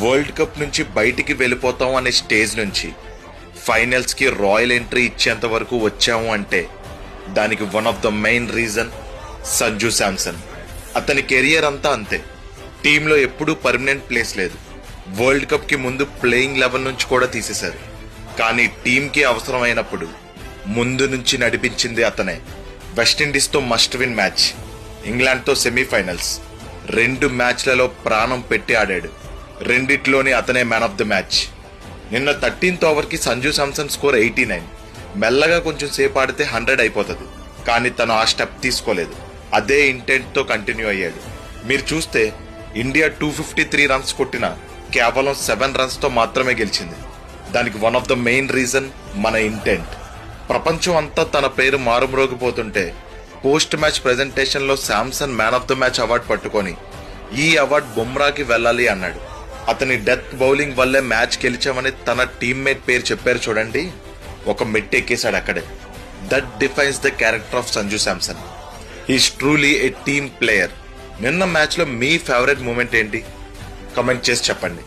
World cup నుంచి బయటికి వెళ్ళిపోతాం అనే స్టేజ్ నుంచి ఫైనల్స్ కి రాయల్ ఎంట్రీ ఇచ్చేంత వరకు వచ్చాము అంటే దానికి one of the main reason Sanju Samson. అతని కెరియర్ అంతా అంతే. టీంలో ఎప్పుడూ పర్మనెంట్ ప్లేస్ లేదు. వరల్డ్ కప్ కి ముందు ప్లేయింగ్ లెవెల్ నుంచి కూడా తీసేశారు. కానీ టీంకి అవసరమైనప్పుడు ముందు నుంచి నడిపించింది అతనే. వెస్టిండీస్ తో మస్ట్ విన్ మ్యాచ్, ఇంగ్లాండ్ తో సెమీఫైనల్స్, 2 మ్యాచ్లలో ప్రాణం పెట్టి ఆడాడు. రెండిట్లోని అతనే మ్యాన్ ఆఫ్ ద మ్యాచ్. నిన్న 13th ఓవర్కి సంజు శాంసన్ స్కోర్ 89. మెల్లగా కొంచెం సేపు ఆడితే 100 అయిపోతుంది. కానీ తను ఆ స్టెప్ తీసుకోలేదు. అదే ఇంటెంట్ తో కంటిన్యూ అయ్యాడు. మీరు చూస్తే ఇండియా 253 రన్స్ కొట్టిన కేవలం 7 రన్స్ తో మాత్రమే గెలిచింది. దానికి one of the main reason మన ఇంటెంట్. ప్రపంచం అంతా తన పేరు మారుమ్రోగిపోతుంటే పోస్ట్ మ్యాచ్ ప్రెజెంటేషన్ లో Samson man of the match award పట్టుకొని ఈ అవార్డు బుమ్రాకి వెళ్ళాలి అన్నాడు. అతని డెత్ బౌలింగ్ వల్లే మ్యాచ్ గెలిచామని తన టీమ్మేట్ పేరు చెప్పారు చూడండి. ఒక మెట్టు ఎక్కేశాడు అక్కడే. That defines the character of Sanju Samson. He's truly A team player. నిన్న మ్యాచ్ లో మీ ఫేవరెట్ మూమెంట్ ఏంటి? కమెంట్ చేసి చెప్పండి.